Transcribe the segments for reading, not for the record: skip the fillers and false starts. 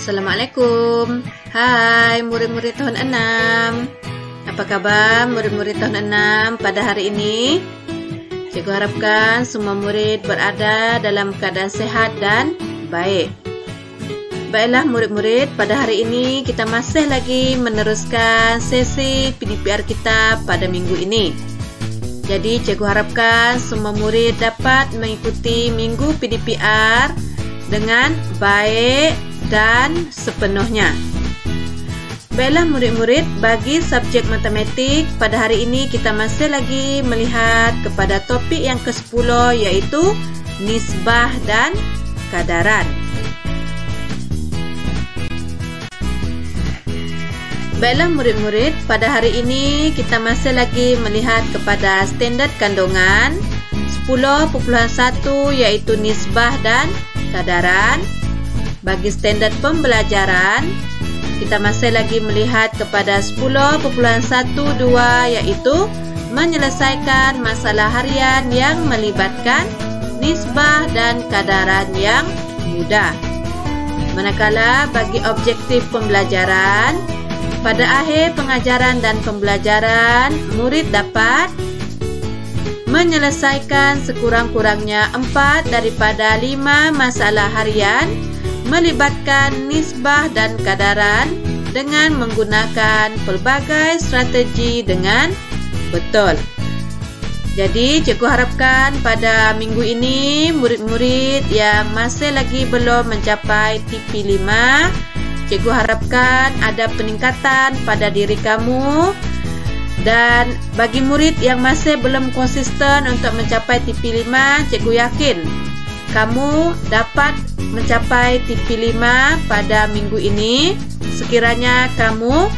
Assalamualaikum. Hai murid-murid tahun 6. Apa kabar murid-murid tahun 6 pada hari ini? Cikgu harapkan semua murid berada dalam keadaan sehat dan baik. Baiklah murid-murid, pada hari ini kita masih lagi meneruskan sesi PDPR kita pada minggu ini. Jadi cikgu harapkan semua murid dapat mengikuti minggu PDPR dengan baik dan sepenuhnya. Baiklah murid-murid, bagi subjek matematik pada hari ini kita masih lagi melihat kepada topik yang ke-10, iaitu nisbah dan kadaran. Baiklah murid-murid, pada hari ini kita masih lagi melihat kepada standard kandungan 10.1, iaitu nisbah dan kadaran. Bagi standard pembelajaran, kita masih lagi melihat kepada 10.12, iaitu menyelesaikan masalah harian yang melibatkan nisbah dan kadaran yang mudah. Manakala bagi objektif pembelajaran, pada akhir pengajaran dan pembelajaran, murid dapat menyelesaikan sekurang-kurangnya 4 daripada 5 masalah harian melibatkan nisbah dan kadaran dengan menggunakan pelbagai strategi dengan betul. Jadi cikgu harapkan pada minggu ini murid-murid yang masih lagi belum mencapai TP5, cikgu harapkan ada peningkatan pada diri kamu. Dan bagi murid yang masih belum konsisten untuk mencapai TP5, cikgu yakin kamu dapat mencapai TP5 pada minggu ini sekiranya kamu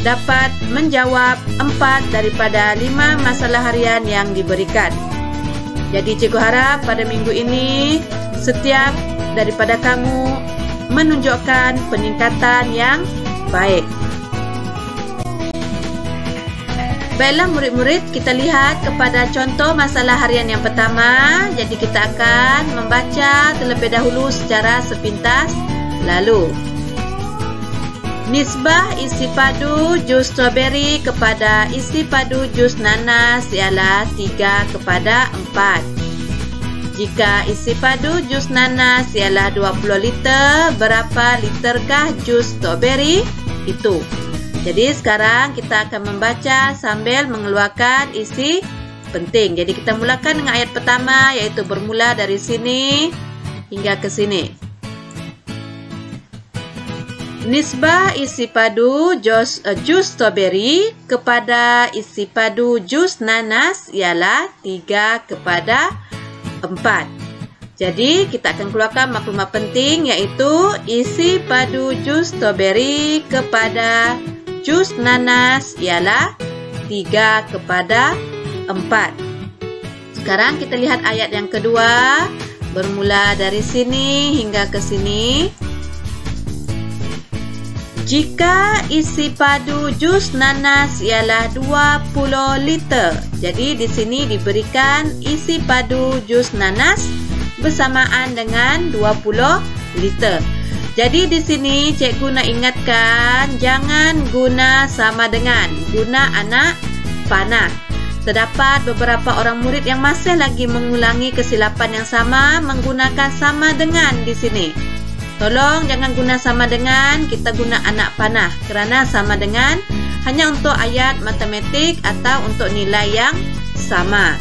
dapat menjawab 4 daripada 5 masalah harian yang diberikan. Jadi cikgu harap pada minggu ini setiap daripada kamu menunjukkan peningkatan yang baik. Baiklah murid-murid, kita lihat kepada contoh masalah harian yang pertama. Jadi kita akan membaca terlebih dahulu secara sepintas lalu. Nisbah isi padu jus strawberry kepada isi padu jus nanas ialah 3/4. Jika isi padu jus nanas ialah 20 liter, berapa literkah jus strawberry itu? Jadi sekarang kita akan membaca sambil mengeluarkan isi penting. Jadi kita mulakan dengan ayat pertama, iaitu bermula dari sini hingga ke sini. Nisbah isi padu jus strawberry kepada isi padu jus nanas ialah 3/4. Jadi kita akan keluarkan maklumat penting, iaitu isi padu jus strawberry kepada jus nanas ialah 3/4. Sekarang kita lihat ayat yang kedua, bermula dari sini hingga ke sini. Jika isi padu jus nanas ialah 20 liter. Jadi di sini diberikan isi padu jus nanas bersamaan dengan 20 liter. Jadi di sini cikgu nak ingatkan, jangan guna sama dengan, guna anak panah. Terdapat beberapa orang murid yang masih lagi mengulangi kesilapan yang sama menggunakan sama dengan di sini. Tolong jangan guna sama dengan, kita guna anak panah, kerana sama dengan hanya untuk ayat matematik atau untuk nilai yang sama.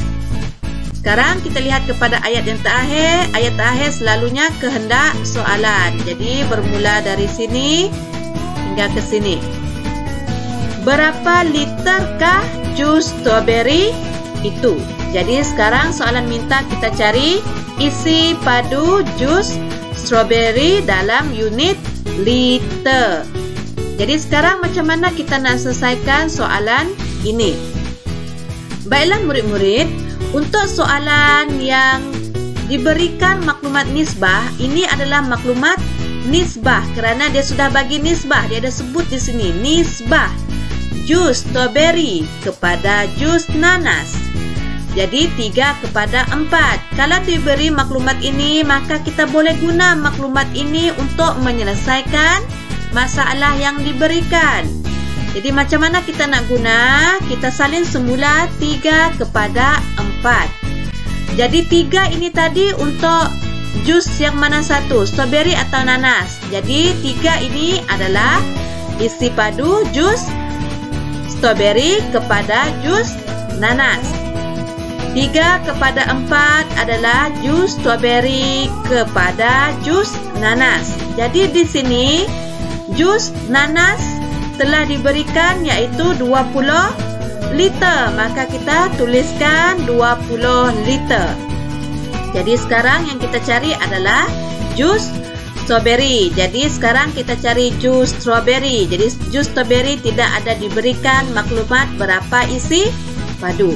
Sekarang kita lihat kepada ayat yang terakhir. Ayat terakhir selalunya kehendak soalan. Jadi bermula dari sini hingga ke sini. Berapa literkah jus strawberry itu? Jadi sekarang soalan minta kita cari isi padu jus strawberry dalam unit liter. Jadi sekarang macam mana kita nak selesaikan soalan ini? Baiklah murid-murid, untuk soalan yang diberikan maklumat nisbah, ini adalah maklumat nisbah kerana dia sudah bagi nisbah, dia ada sebut di sini nisbah jus strawberry kepada jus nanas. Jadi 3 kepada 4. Kalau diberi maklumat ini, maka kita boleh guna maklumat ini untuk menyelesaikan masalah yang diberikan. Jadi macam mana kita nak guna? Kita salin semula 3 kepada 4. Jadi 3 ini tadi untuk jus yang mana satu? Strawberry atau nanas? Jadi 3 ini adalah isi padu jus strawberry kepada jus nanas. 3 kepada 4 adalah jus strawberry kepada jus nanas. Jadi di sini jus nanas telah diberikan iaitu 20 liter. Maka kita tuliskan 20 liter. Jadi sekarang yang kita cari adalah jus strawberry. Jadi sekarang kita cari jus strawberry. Jadi jus strawberry tidak ada diberikan maklumat berapa isi padu.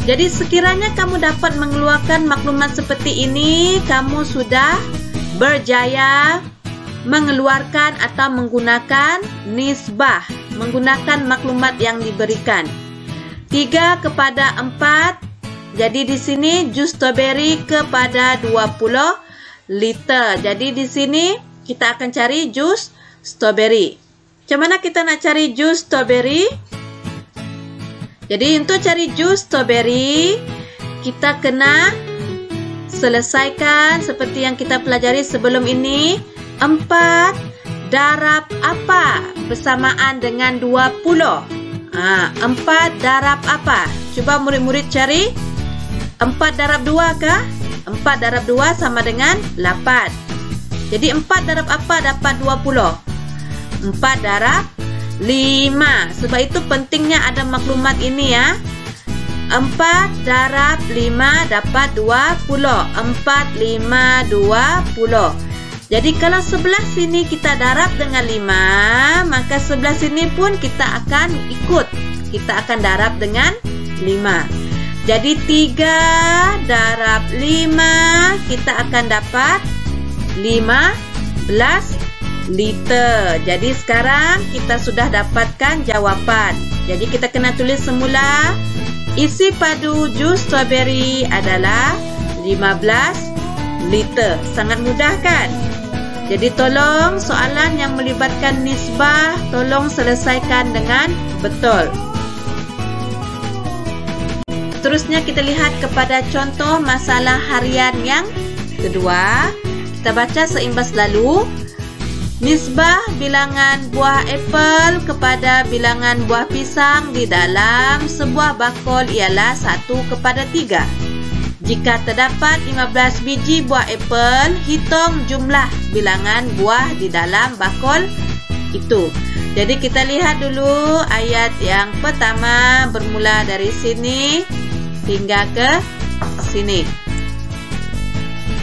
Jadi sekiranya kamu dapat mengeluarkan maklumat seperti ini, kamu sudah berjaya mengeluarkan atau menggunakan nisbah, menggunakan maklumat yang diberikan. 3 kepada 4. Jadi di sini jus strawberry kepada 20 liter. Jadi di sini kita akan cari jus strawberry. Macam mana kita nak cari jus strawberry? Jadi untuk cari jus strawberry, kita kena selesaikan seperti yang kita pelajari sebelum ini. 4 darab apa bersamaan dengan 20? 4 darab apa? Cuba murid-murid cari. 4 darab 2 kah? 4 darab 2 sama dengan 8. Jadi 4 darab apa dapat 20? 4 darab 5. Sebab itu pentingnya ada maklumat ini ya. 4 darab 5 dapat 20. 4, 5, 20. Jadi kalau sebelah sini kita darab dengan 5, maka sebelah sini pun kita akan ikut. Kita akan darab dengan 5. Jadi 3 darab 5, kita akan dapat 15 liter. Jadi sekarang kita sudah dapatkan jawapan. Jadi kita kena tulis semula isi padu jus strawberry adalah 15 liter. Sangat mudah kan? Jadi tolong soalan yang melibatkan nisbah tolong selesaikan dengan betul. Seterusnya kita lihat kepada contoh masalah harian yang kedua. Kita baca seimbas lalu. Nisbah bilangan buah apel kepada bilangan buah pisang di dalam sebuah bakul ialah 1/3. Jika terdapat 15 biji buah apel, hitung jumlah bilangan buah di dalam bakul itu. Jadi kita lihat dulu ayat yang pertama bermula dari sini hingga ke sini.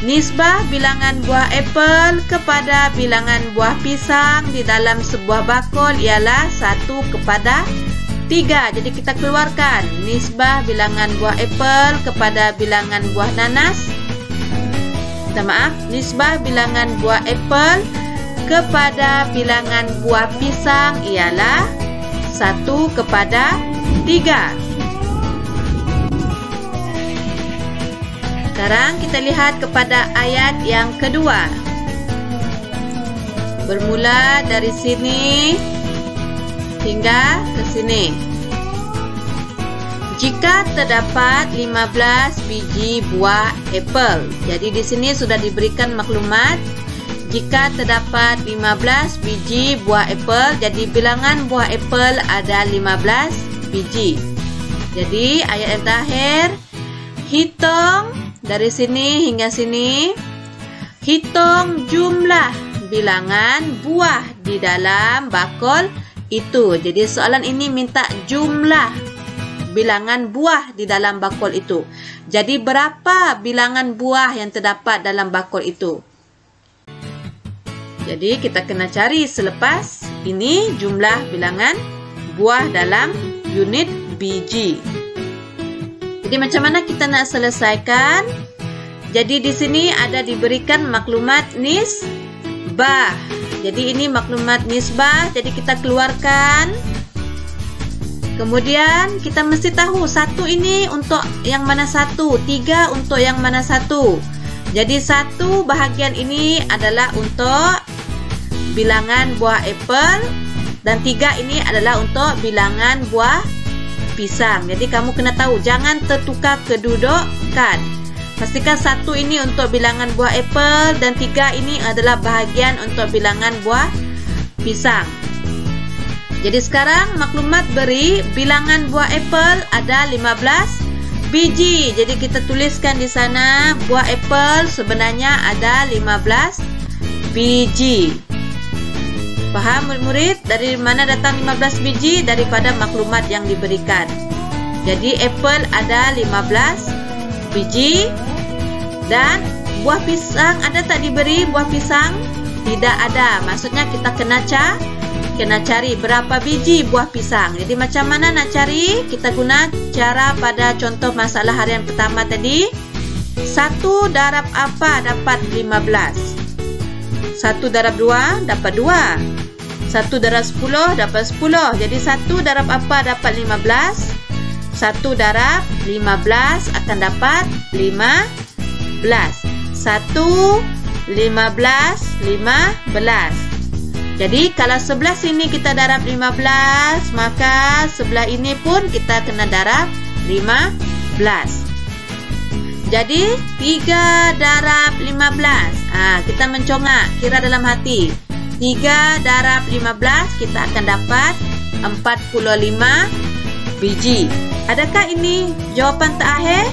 Nisbah bilangan buah apel kepada bilangan buah pisang di dalam sebuah bakul ialah 1/3. Jadi kita keluarkan nisbah bilangan buah apel kepada bilangan buah nanas. Nisbah bilangan buah apel kepada bilangan buah pisang ialah 1/3. Sekarang kita lihat kepada ayat yang kedua. Bermula dari sini hingga ke sini. Jika terdapat 15 biji buah apel. Jadi di sini sudah diberikan maklumat. Jika terdapat 15 biji buah apel, jadi bilangan buah apel ada 15 biji. Jadi ayat yang terakhir, hitung dari sini hingga sini, hitung jumlah bilangan buah di dalam bakul itu. Jadi soalan ini minta jumlah bilangan buah di dalam bakul itu. Jadi berapa bilangan buah yang terdapat dalam bakul itu? Jadi kita kena cari selepas ini jumlah bilangan buah dalam unit biji. Jadi macam mana kita nak selesaikan? Jadi di sini ada diberikan maklumat nisbah. Jadi ini maklumat nisbah. Jadi kita keluarkan Kemudian kita mesti tahu 1 ini untuk yang mana 1, 3 untuk yang mana 1. Jadi 1 bahagian ini adalah untuk bilangan buah apple dan 3 ini adalah untuk bilangan buah pisang. Jadi kamu kena tahu, jangan tertukar kedudukan. Pastikan 1 ini untuk bilangan buah apple dan 3 ini adalah bahagian untuk bilangan buah pisang. Jadi sekarang maklumat beri bilangan buah apple ada 15 biji. Jadi kita tuliskan di sana buah apple sebenarnya ada 15 biji. Faham murid-murid? Dari mana datang 15 biji? Daripada maklumat yang diberikan. Jadi apple ada 15 biji. Dan buah pisang ada tak diberi buah pisang? Tidak ada. Maksudnya kita kena cari berapa biji buah pisang. Jadi macam mana nak cari? Kita guna cara pada contoh masalah harian pertama tadi. 1 darab apa dapat 15? 1 darab 2 dapat 2. 1 darab 10 dapat 10. Jadi 1 darab apa dapat 15? 1 darab 15 akan dapat 15. 1, 15, 15. Jadi kalau sebelah sini kita darab 15, maka sebelah ini pun kita kena darab 15. Jadi 3 darab 15. Kita mencongak, kira dalam hati. 3 darab 15 kita akan dapat 45 biji. Adakah ini jawapan terakhir?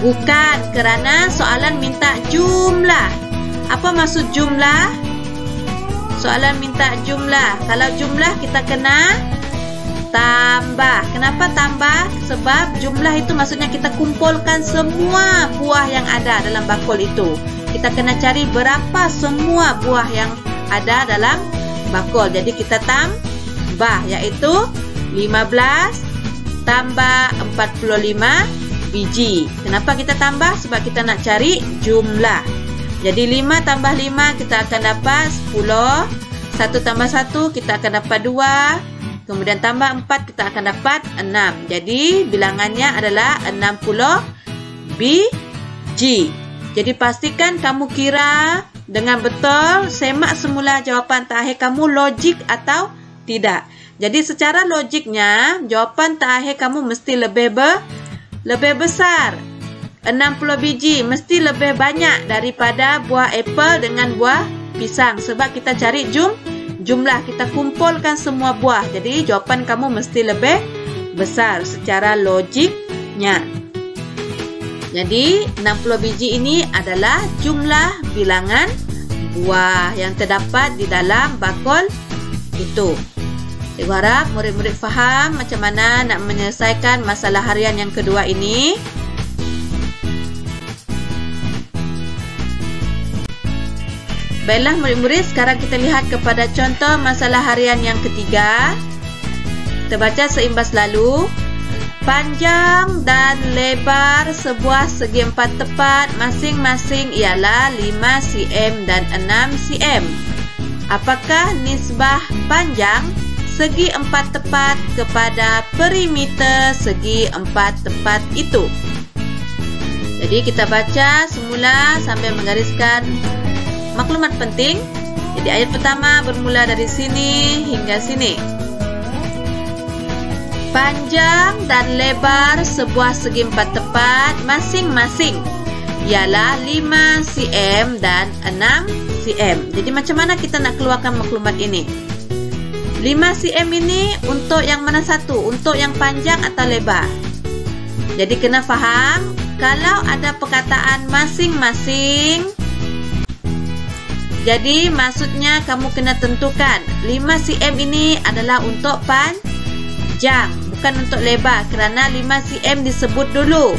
Bukan, kerana soalan minta jumlah. Apa maksud jumlah? Soalan minta jumlah. Kalau jumlah kita kena tambah. Kenapa tambah? Sebab jumlah itu maksudnya kita kumpulkan semua buah yang ada dalam bakul itu. Kita kena cari berapa semua buah yang ada dalam bakul. Jadi kita tambah, iaitu 15 tambah 45 biji. Kenapa kita tambah? Sebab kita nak cari jumlah. Jadi 5 tambah 5 kita akan dapat 10. 1 tambah 1 kita akan dapat 2. Kemudian tambah 4 kita akan dapat 6. Jadi bilangannya adalah 60 biji. Jadi pastikan kamu kira dengan betul. Semak semula jawapan terakhir kamu logik atau tidak. Jadi secara logiknya jawapan terakhir kamu mesti lebih besar. 60 biji mesti lebih banyak daripada buah apple dengan buah pisang. Sebab kita cari jumlah. Kita kumpulkan semua buah. Jadi jawapan kamu mesti lebih besar secara logiknya. Jadi 60 biji ini adalah jumlah bilangan buah yang terdapat di dalam bakul itu. Cikgu harap murid-murid faham macam mana nak menyelesaikan masalah harian yang kedua ini. Baiklah murid-murid, sekarang kita lihat kepada contoh masalah harian yang ketiga. Kita baca seimbas lalu. Panjang dan lebar sebuah segi empat tepat masing-masing ialah 5 cm dan 6 cm. Apakah nisbah panjang segi empat tepat kepada perimeter segi empat tepat itu? Jadi kita baca semula sambil menggariskan maklumat penting. Jadi ayat pertama bermula dari sini hingga sini. Panjang dan lebar sebuah segi empat tepat masing-masing ialah 5 cm dan 6 cm. Jadi macam mana kita nak keluarkan maklumat ini? 5 cm ini untuk yang mana satu? Untuk yang panjang atau lebar? Jadi kena faham, kalau ada perkataan masing-masing, jadi maksudnya kamu kena tentukan 5 cm ini adalah untuk panjang, bukan untuk lebar, kerana 5 cm disebut dulu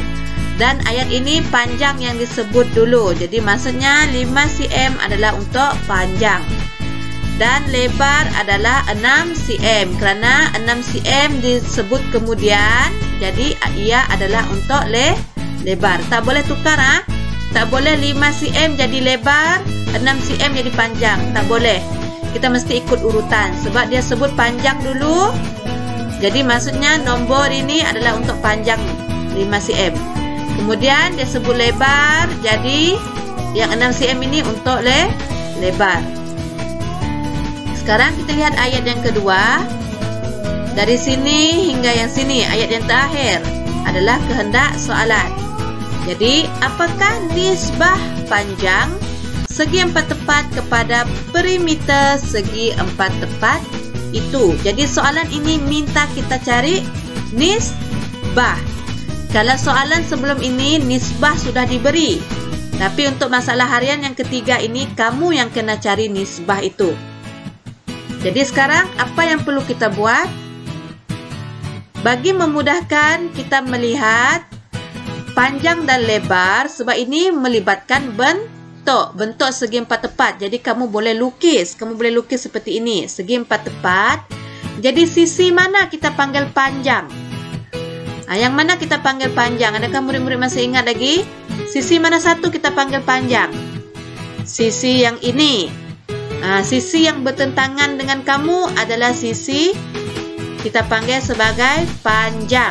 dan ayat ini panjang yang disebut dulu. Jadi maksudnya 5 cm adalah untuk panjang dan lebar adalah 6 cm, kerana 6 cm disebut kemudian, jadi ia adalah untuk lebar. Tak boleh tukar, tak boleh 5 cm jadi lebar, 6 cm jadi panjang. Tak boleh. Kita mesti ikut urutan. Sebab dia sebut panjang dulu, Jadi maksudnya nombor ini adalah untuk panjang 5 cm. Kemudian dia sebut lebar, jadi yang 6 cm ini untuk lebar. Sekarang kita lihat ayat yang kedua. Dari sini hingga yang sini, ayat yang terakhir adalah kehendak soalan. Jadi, apakah nisbah panjang segi 4 tepat kepada perimeter segi 4 tepat itu? Jadi, soalan ini minta kita cari nisbah. Kalau soalan sebelum ini, nisbah sudah diberi. Tapi untuk masalah harian yang ketiga ini, kamu yang kena cari nisbah itu. Jadi, sekarang apa yang perlu kita buat? Bagi memudahkan kita melihat panjang dan lebar, sebab ini melibatkan bentuk segi 4 tepat. Jadi kamu boleh lukis seperti ini, segi 4 tepat. Jadi sisi mana kita panggil panjang? Yang mana kita panggil panjang? Adakah murid-murid masih ingat lagi? Sisi mana satu kita panggil panjang? Sisi yang ini. Sisi yang bertentangan dengan kamu adalah sisi kita panggil sebagai panjang.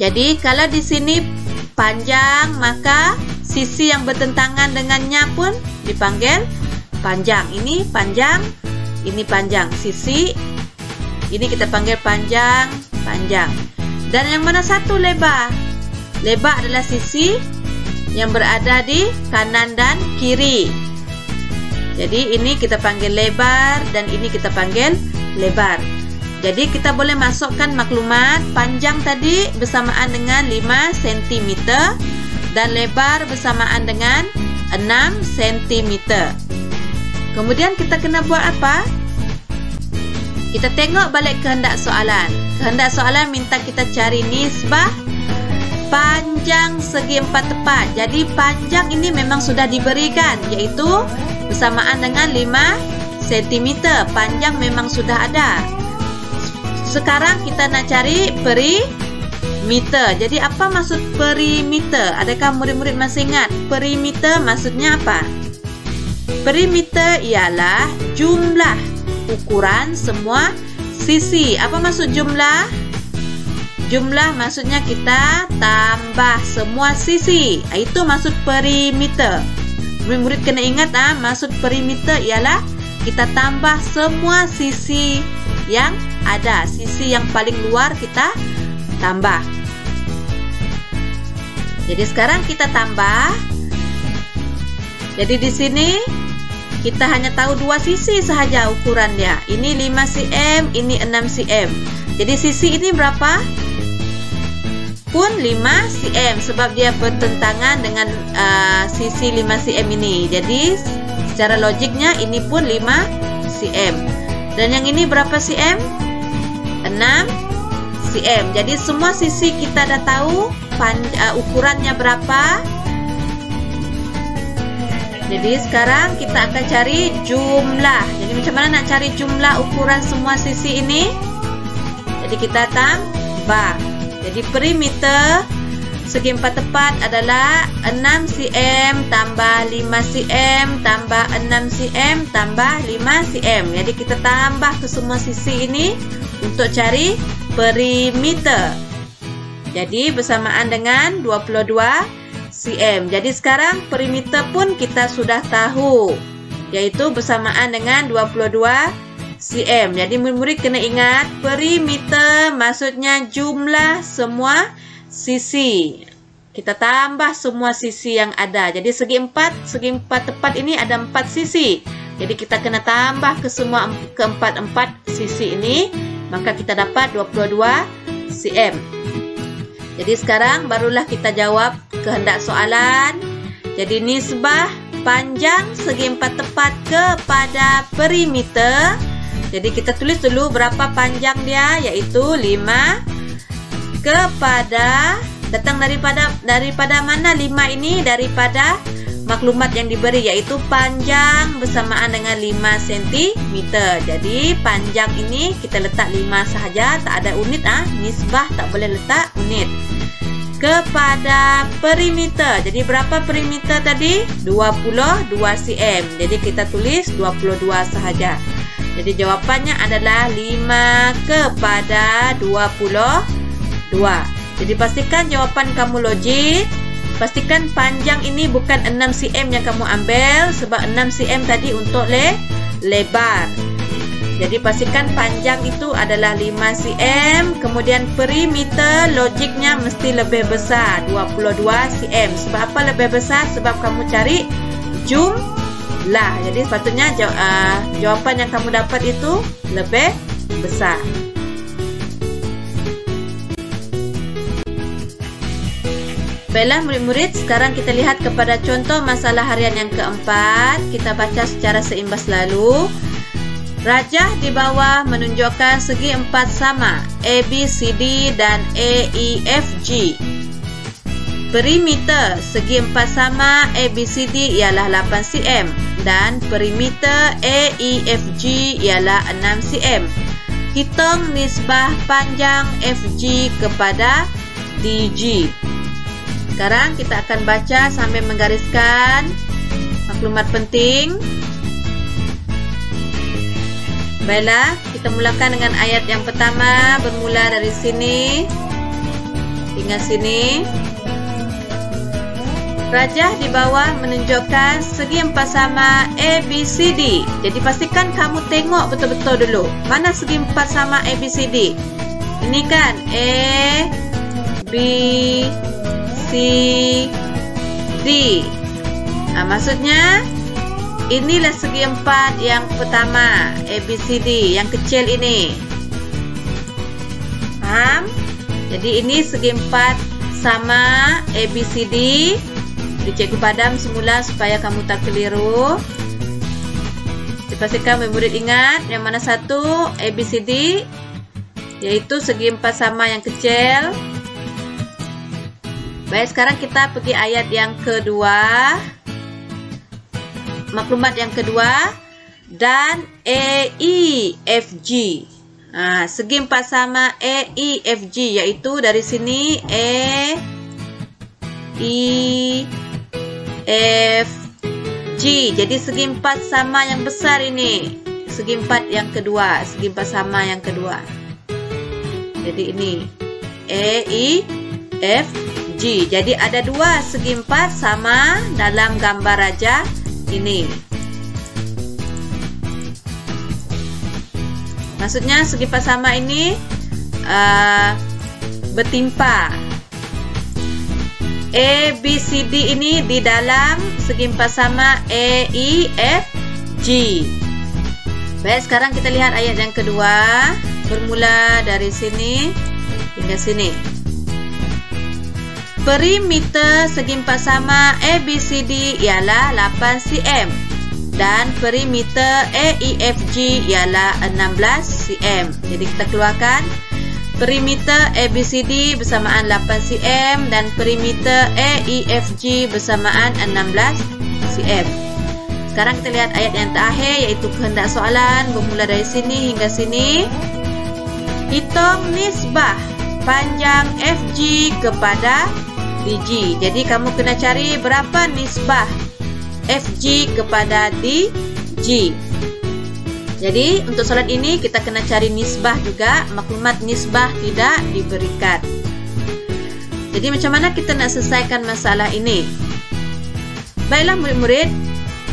Jadi kalau di sini panjang, maka sisi yang bertentangan dengannya pun dipanggil panjang. Ini panjang, ini panjang. Sisi ini kita panggil panjang. Dan yang mana satu lebar? Lebar adalah sisi yang berada di kanan dan kiri. Jadi ini kita panggil lebar dan ini kita panggil lebar. Jadi kita boleh masukkan maklumat panjang tadi bersamaan dengan 5 cm dan lebar bersamaan dengan 6 cm. Kemudian kita kena buat apa? Kita tengok balik kehendak soalan. Kehendak soalan minta kita cari nisbah panjang segi 4 tepat. Jadi panjang ini memang sudah diberikan, iaitu bersamaan dengan 5 cm. Panjang memang sudah ada. Sekarang kita nak cari perimeter. Jadi apa maksud perimeter? Adakah murid-murid masih ingat? Perimeter maksudnya apa? Perimeter ialah jumlah ukuran semua sisi. Apa maksud jumlah? Jumlah maksudnya kita tambah semua sisi. Itu maksud perimeter. Murid-murid kena ingat maksud perimeter ialah kita tambah semua sisi yang ada. Sisi yang paling luar kita tambah. Jadi sekarang kita tambah. Jadi di sini kita hanya tahu 2 sisi sahaja ukuran dia. Ini 5 cm, ini 6 cm. Jadi sisi ini berapa? Pun 5 cm sebab dia bertentangan dengan sisi 5 cm ini. Jadi secara logiknya ini pun 5 cm. Dan yang ini berapa cm? 6 cm. Jadi semua sisi kita dah tahu ukurannya berapa. Jadi sekarang kita akan cari jumlah. Jadi macam mana nak cari jumlah ukuran semua sisi ini? Jadi kita tambah. Jadi perimeter segi 4 tepat adalah 6 cm tambah 5 cm tambah 6 cm tambah 5 cm. Jadi kita tambah ke semua sisi ini untuk cari perimeter. Jadi bersamaan dengan 22 cm. Jadi sekarang perimeter pun kita sudah tahu, yaitu bersamaan dengan 22 cm. Jadi murid-murid kena ingat perimeter maksudnya jumlah semua sisi. Kita tambah semua sisi yang ada. Jadi segi 4 tepat ini ada 4 sisi. Jadi kita kena tambah ke semua keempat sisi ini, maka kita dapat 22 cm. Jadi sekarang barulah kita jawab kehendak soalan. Jadi nisbah panjang segi 4 tepat kepada perimeter. Jadi kita tulis dulu berapa panjang dia, yaitu 5 kepada, datang daripada mana 5 ini? Daripada maklumat yang diberi, yaitu panjang bersamaan dengan 5 cm. Jadi panjang ini kita letak 5 sahaja, tak ada unit nisbah tak boleh letak unit. Kepada perimeter. Jadi berapa perimeter tadi? 22 cm. Jadi kita tulis 22 sahaja. Jadi jawapannya adalah 5 kepada 22. Jadi pastikan jawapan kamu logik. Pastikan panjang ini bukan 6 cm yang kamu ambil, sebab 6 cm tadi untuk lebar. Jadi pastikan panjang itu adalah 5 cm. Kemudian perimeter logiknya mesti lebih besar, 22 cm. Sebab apa lebih besar? Sebab kamu cari jumlah. Jadi sepatutnya jawapan yang kamu dapat itu lebih besar. Baiklah murid-murid, sekarang kita lihat kepada contoh masalah harian yang keempat. Kita baca secara seimbas lalu. Rajah di bawah menunjukkan segi empat sama A, B, C, D dan E, E, F, G. Perimeter segi empat sama A, B, C, D ialah 8 cm dan perimeter A, E, F, G ialah 6 cm. Hitung nisbah panjang FG kepada DG. Sekarang kita akan baca sambil menggariskan maklumat penting. Baiklah, kita mulakan dengan ayat yang pertama, bermula dari sini hingga sini. Rajah di bawah menunjukkan segi empat sama A, B, C, D. Jadi pastikan kamu tengok betul-betul dulu. Mana segi empat sama A, B, C, D? Ini kan A, B, C, D. Maksudnya inilah segi empat yang pertama, A, B, C, D, yang kecil ini. Paham? Jadi ini segi empat sama A, B, C, D. Cikgu padam semula supaya kamu tak keliru. Dipastikan murid ingat yang mana satu A, B, C, D, yaitu segi empat sama yang kecil. Baik, sekarang kita pergi ayat yang kedua. Maklumat yang kedua. Dan A, E, F, G. Segi empat sama A, E, F, G, yaitu dari sini A, E, F, G. Jadi segi empat sama yang besar ini. Segi empat yang kedua. Segi empat sama yang kedua. Jadi ini A, E, F, G. Jadi ada dua segi empat sama dalam gambar rajah ini. Maksudnya segi empat sama ini bertimpa. A, B, C, D ini di dalam segi empat sama A, E, F, G. Baik, sekarang kita lihat ayat yang kedua. Bermula dari sini hingga sini. Perimeter segi empat sama A, B, C, D ialah 8 cm. Dan perimeter A, E, F, G ialah 16 cm. Jadi kita keluarkan perimeter A, B, C, D bersamaan 8 cm dan perimeter A, E, F, G bersamaan 16 cm. Sekarang kita lihat ayat yang terakhir, iaitu kehendak soalan. Bermula dari sini hingga sini. Hitung nisbah panjang FG kepada DG. Jadi kamu kena cari berapa nisbah FG kepada DG. Jadi untuk soalan ini kita kena cari nisbah juga. Maklumat nisbah tidak diberikan. Jadi macam mana kita nak selesaikan masalah ini? Baiklah murid-murid,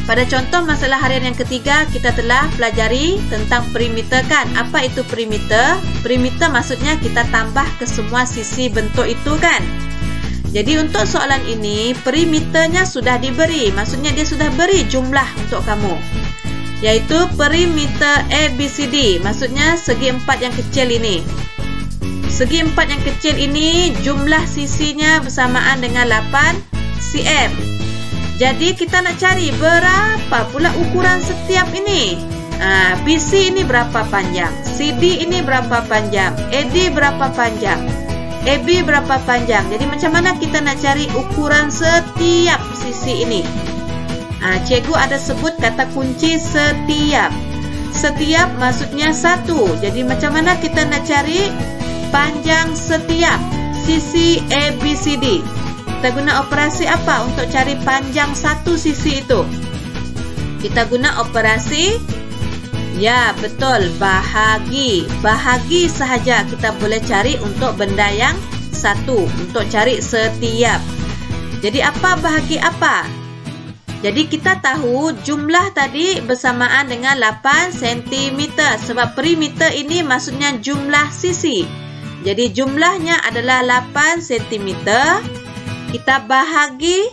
pada contoh masalah harian yang ketiga kita telah pelajari tentang perimeter kan. Apa itu perimeter? Perimeter maksudnya kita tambah ke semua sisi bentuk itu kan. Jadi untuk soalan ini perimeternya sudah diberi. Maksudnya dia sudah beri jumlah untuk kamu, yaitu perimeter ABCD. Maksudnya segi empat yang kecil ini. Segi empat yang kecil ini jumlah sisinya bersamaan dengan 8 cm. Jadi kita nak cari berapa pula ukuran setiap ini. BC ini berapa panjang, CD ini berapa panjang, AD berapa panjang, AB berapa panjang. Jadi macam mana kita nak cari ukuran setiap sisi ini? Cikgu ada sebut kata kunci setiap. Setiap maksudnya satu. Jadi macam mana kita nak cari panjang setiap sisi ABCD? Kita guna operasi apa untuk cari panjang satu sisi itu? Kita guna operasi Ya, betul. Bahagi. Bahagi sahaja kita boleh cari untuk benda yang satu. Untuk cari setiap. Jadi apa bahagi apa? Jadi kita tahu jumlah tadi bersamaan dengan 8 cm. Sebab perimeter ini maksudnya jumlah sisi. Jadi jumlahnya adalah 8 cm. Kita bahagi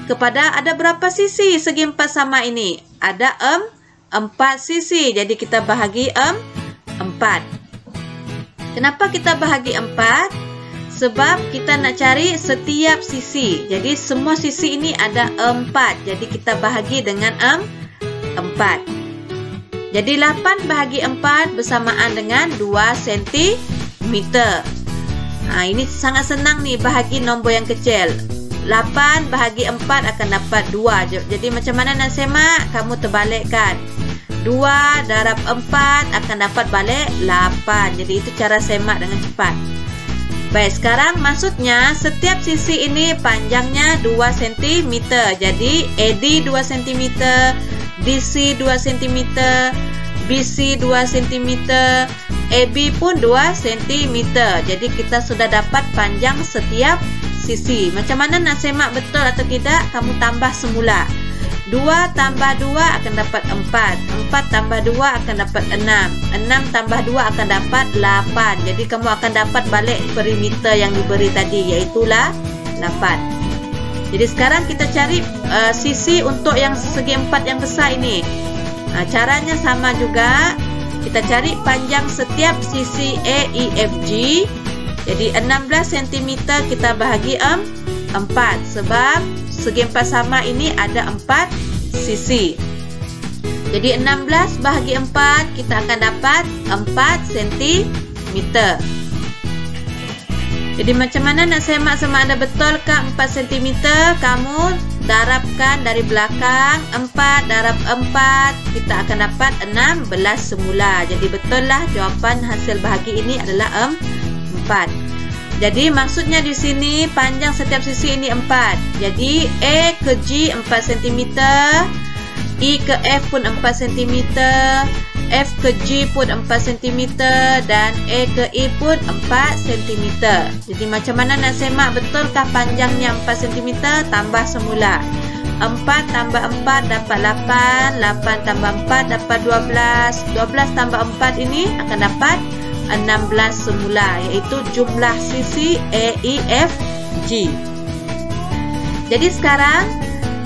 kepada ada berapa sisi segi 4 sama ini? Ada 4 sisi. Jadi kita bahagi 4. Kenapa kita bahagi 4? Sebab kita nak cari setiap sisi. Jadi semua sisi ini ada 4. Jadi kita bahagi dengan 4. Jadi 8 bahagi 4 bersamaan dengan 2 cm. Ini sangat senang nih bahagi nombor yang kecil. 8 bahagi 4 akan dapat 2. Jadi macam mana nak semak? Kamu terbalikkan. 2 darab 4 akan dapat balik 8. Jadi itu cara semak dengan cepat. Baik, sekarang maksudnya setiap sisi ini panjangnya 2 cm. Jadi AD 2 cm, DC 2 cm, BC 2 cm, AB pun 2 cm. Jadi kita sudah dapat panjang setiap sisi. Macam mana nak semak betul atau tidak? Kamu tambah semula. 2 tambah 2 akan dapat 4. 4 tambah 2 akan dapat 6. 6 tambah 2 akan dapat 8. Jadi kamu akan dapat balik perimeter yang diberi tadi, iaitulah 8. Jadi sekarang kita cari sisi untuk yang segi 4 yang besar ini. Caranya sama juga. Kita cari panjang setiap sisi AEFG. Jadi 16 cm kita bahagi 4. Sebab segi 4 sama ini ada 4 sisi. Jadi 16 bahagi 4 kita akan dapat 4 cm. Jadi macam mana nak semak sama ada betul ke 4 cm? Kamu darabkan dari belakang. 4 darab 4 kita akan dapat 16 semula. Jadi betul lah jawapan hasil bahagi ini adalah 4. Jadi maksudnya di sini panjang setiap sisi ini 4. Jadi A ke G 4 cm, E ke F pun 4 cm, F ke G pun 4 cm dan A ke E pun 4 cm. Jadi macam mana nak semak betulkah panjangnya 4 cm? Tambah semula. 4 tambah 4 dapat 8, 8 tambah 4 dapat 12, 12 tambah 4 ini akan dapat 16 semula, iaitu jumlah sisi AEFG. Jadi sekarang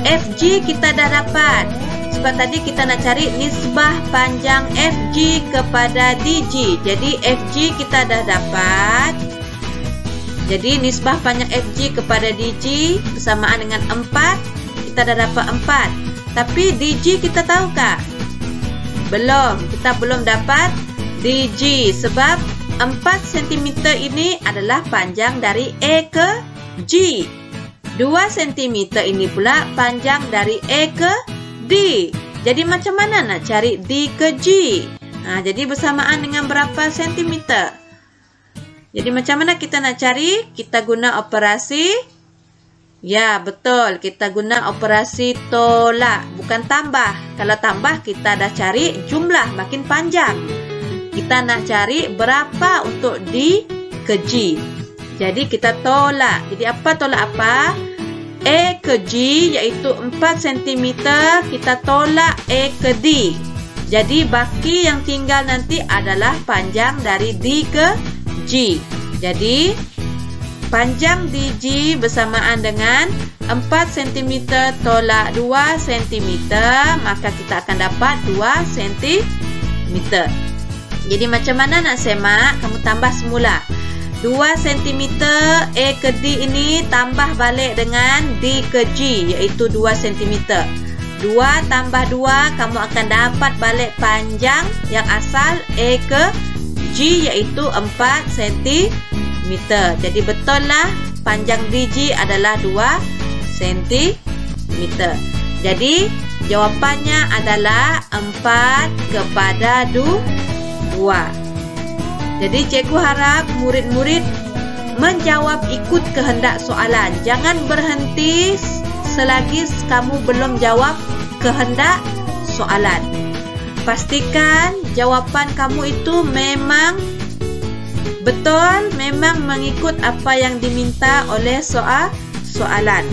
FG kita dah dapat. Sebab tadi kita nak cari nisbah panjang FG kepada DG. Jadi FG kita dah dapat. Jadi nisbah panjang FG kepada DG bersamaan dengan 4. Kita dah dapat 4. Tapi DG kita tahukah? Belum. Kita belum dapat DG sebab 4 cm ini adalah panjang dari A ke G. 2 cm ini pula panjang dari A ke D. Jadi macam mana nak cari D ke G? Jadi bersamaan dengan berapa sentimeter? Jadi macam mana kita nak cari? Kita guna operasi. Ya, betul. Kita guna operasi tolak, bukan tambah. Kalau tambah kita dah cari jumlah makin panjang. Kita nak cari berapa untuk D ke G. Jadi kita tolak. Jadi apa tolak apa? A ke G iaitu 4 cm. Kita tolak A ke D. Jadi baki yang tinggal nanti adalah panjang dari D ke G. Jadi panjang DG bersamaan dengan 4 cm tolak 2 cm. Maka kita akan dapat 2 cm. Jadi macam mana nak semak? Kamu tambah semula. 2 cm A ke D ini tambah balik dengan D ke G iaitu 2 cm. 2 tambah 2 kamu akan dapat balik panjang yang asal A ke G iaitu 4 cm. Jadi betul lah panjang DG adalah 2 cm. Jadi jawapannya adalah 4 kepada 2. Jadi cikgu harap murid-murid menjawab ikut kehendak soalan. Jangan berhenti selagi kamu belum jawab kehendak soalan. pastikan jawapan kamu itu memang betul, memang mengikut apa yang diminta oleh soalan.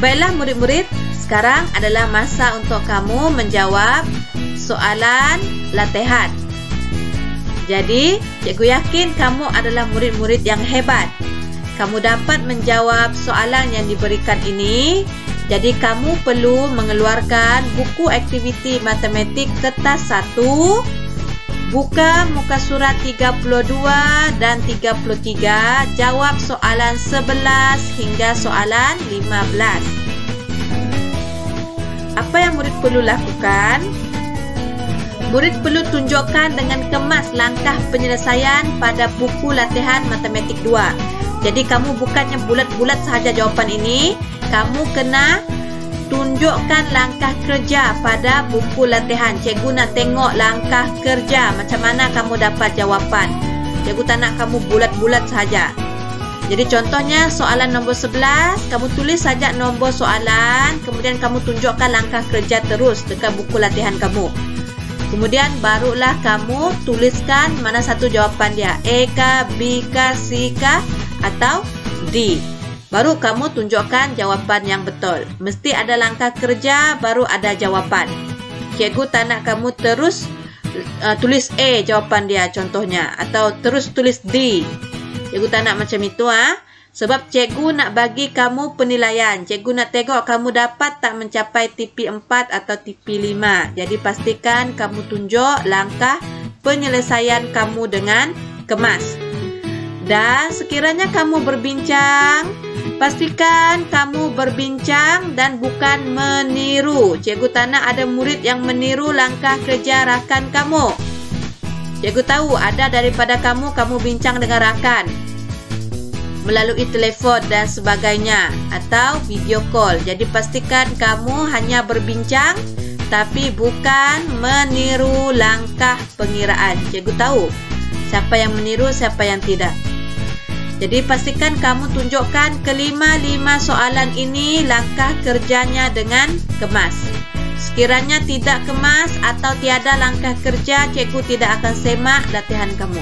Baiklah murid-murid, sekarang adalah masa untuk kamu menjawab soalan latihan. Jadi, cikgu yakin kamu adalah murid-murid yang hebat. Kamu dapat menjawab soalan yang diberikan ini. Jadi, kamu perlu mengeluarkan buku aktiviti matematik kertas 1. Buka muka surat 32 dan 33. Jawab soalan 11 hingga soalan 15. Apa yang murid perlu lakukan? Murid perlu tunjukkan dengan kemas langkah penyelesaian pada buku latihan matematik 2. Jadi kamu bukannya bulat-bulat sahaja jawapan ini, kamu kena tunjukkan langkah kerja pada buku latihan. Cikgu nak tengok langkah kerja macam mana kamu dapat jawapan. Cikgu tak nak kamu bulat-bulat sahaja. Jadi contohnya soalan nombor 11, kamu tulis saja nombor soalan, kemudian kamu tunjukkan langkah kerja terus dekat buku latihan kamu. Kemudian barulah kamu tuliskan mana satu jawapan dia, A kah, B kah, C kah atau D. Baru kamu tunjukkan jawapan yang betul. Mesti ada langkah kerja, baru ada jawapan. Cikgu tak nak kamu terus tulis A jawapan dia contohnya, atau terus tulis D. Cikgu tak nak macam itu. Sebab cikgu nak bagi kamu penilaian. Cikgu nak tengok kamu dapat tak mencapai TP 4 atau TP 5. Jadi pastikan kamu tunjuk langkah penyelesaian kamu dengan kemas. Dan sekiranya kamu berbincang, pastikan kamu berbincang dan bukan meniru. Cikgu tak nak ada murid yang meniru langkah kerja rakan kamu. Cikgu tahu ada daripada kamu bincang dengan rakan melalui telefon dan sebagainya atau video call. Jadi pastikan kamu hanya berbincang tapi bukan meniru langkah pengiraan. Cikgu tahu siapa yang meniru, siapa yang tidak. Jadi pastikan kamu tunjukkan kelima-lima soalan ini langkah kerjanya dengan kemas. Sekiranya tidak kemas atau tiada langkah kerja, cikgu tidak akan semak latihan kamu.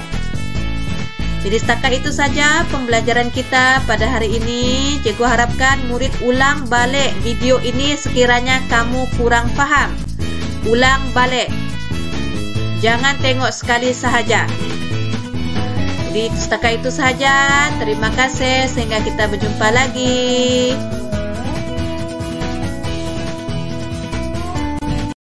Jadi setakat itu saja pembelajaran kita pada hari ini. Cikgu harapkan murid ulang balik video ini sekiranya kamu kurang faham. Ulang balik. Jangan tengok sekali sahaja. Jadi setakat itu sahaja. Terima kasih sehingga kita berjumpa lagi.